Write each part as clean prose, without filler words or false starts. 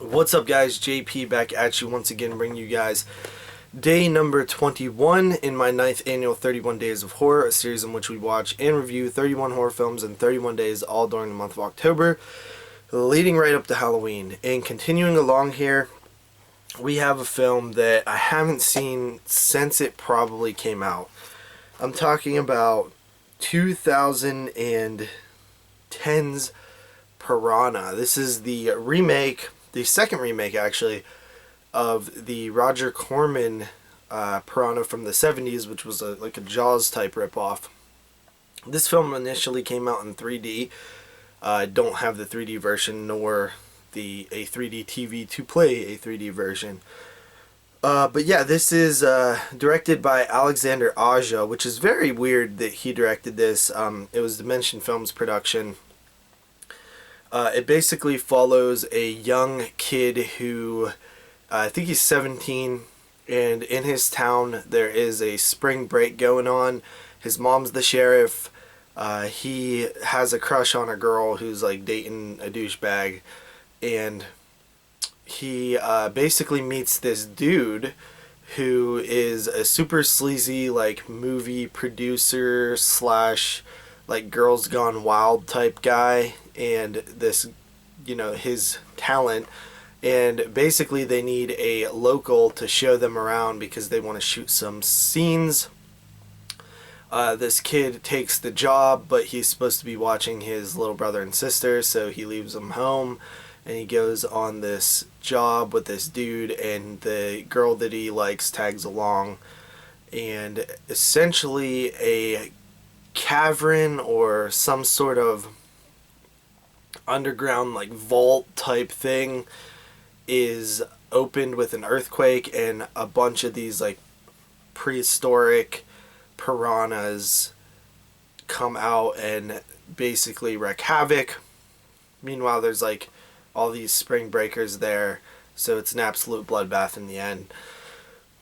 What's up, guys? JP back at you once again, bringing you guys day number 21 in my 9th annual 31 Days of Horror, a series in which we watch and review 31 horror films in 31 days, all during the month of October, leading right up to Halloween. And continuing along here, we have a film that I haven't seen since it probably came out. I'm talking about 2010's Piranna. This is the remake, the second remake actually, of the Roger Corman Piranha from the 70s, which was like a Jaws type ripoff. This film initially came out in 3D. I don't have the 3D version nor a 3D TV to play a 3D version. But yeah, this is directed by Alexander Aja, which is very weird that he directed this. It was Dimension Films production. It basically follows a young kid who, I think he's 17, and in his town there is a spring break going on. His mom's the sheriff. He has a crush on a girl who's like dating a douchebag, and he basically meets this dude who is a super sleazy like movie producer slash like Girls Gone Wild type guy, and this, you know, his talent, and basically they need a local to show them around because they want to shoot some scenes. This kid takes the job, but he's supposed to be watching his little brother and sister, so he leaves them home and he goes on this job with this dude, and the girl that he likes tags along, and essentially a cavern or some sort of underground like vault type thing is opened with an earthquake, and a bunch of these like prehistoric piranhas come out and basically wreak havoc. Meanwhile, there's like all these spring breakers there, so it's an absolute bloodbath in the end.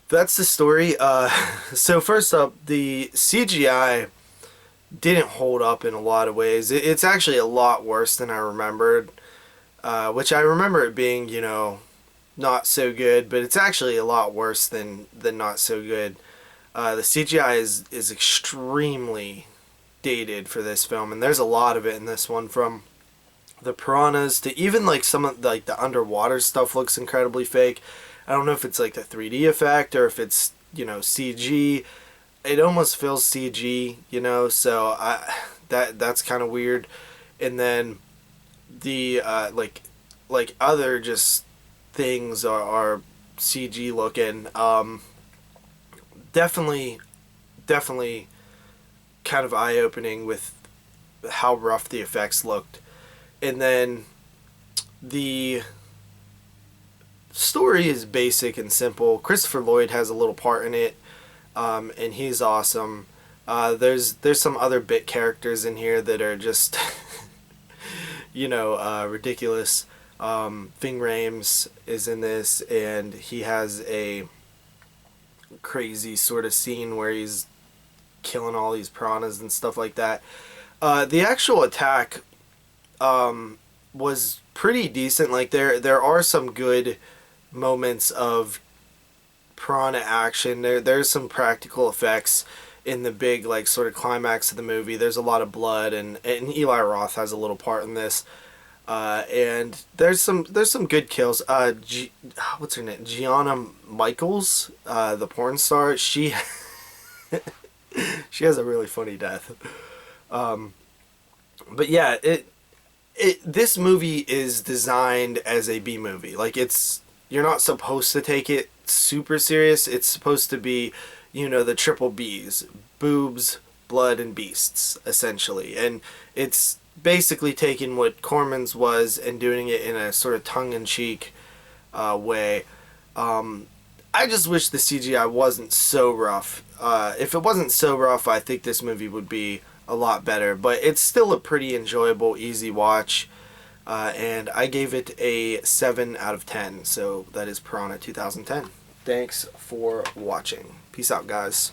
That's the story. So first up, the CGI didn't hold up in a lot of ways. It's actually a lot worse than I remembered, which I remember it being, you know, not so good, but it's actually a lot worse than not so good. The CGI is extremely dated for this film, and there's a lot of it in this one, from the piranhas to even like some of like the underwater stuff looks incredibly fake. I don't know if it's like the 3D effect or if it's, you know, CG. It almost feels CG, you know, so that's kind of weird. And then the like other just things are CG looking. Definitely kind of eye-opening with how rough the effects looked. And then the story is basic and simple. Christopher Lloyd has a little part in it, and he's awesome. There's some other bit characters in here that are just you know, ridiculous. Ving Rhames is in this, and he has a crazy sort of scene where he's killing all these piranhas and stuff like that. The actual attack was pretty decent. Like there are some good moments of piranha action. There's some practical effects in the big like sort of climax of the movie. There's a lot of blood, and Eli Roth has a little part in this. And there's some good kills. What's her name? Gianna Michaels, the porn star. She she has a really funny death. But yeah, this movie is designed as a B movie. Like, you're not supposed to take it super serious. It's supposed to be, you know, the triple B's: boobs, blood, and beasts, essentially. And it's basically taking what Corman's was and doing it in a sort of tongue-in-cheek way. I just wish the CGI wasn't so rough. If it wasn't so rough, I think this movie would be a lot better. But it's still a pretty enjoyable, easy watch. And I gave it a 7 out of 10. So that is Piranha 2010. Thanks for watching. Peace out, guys.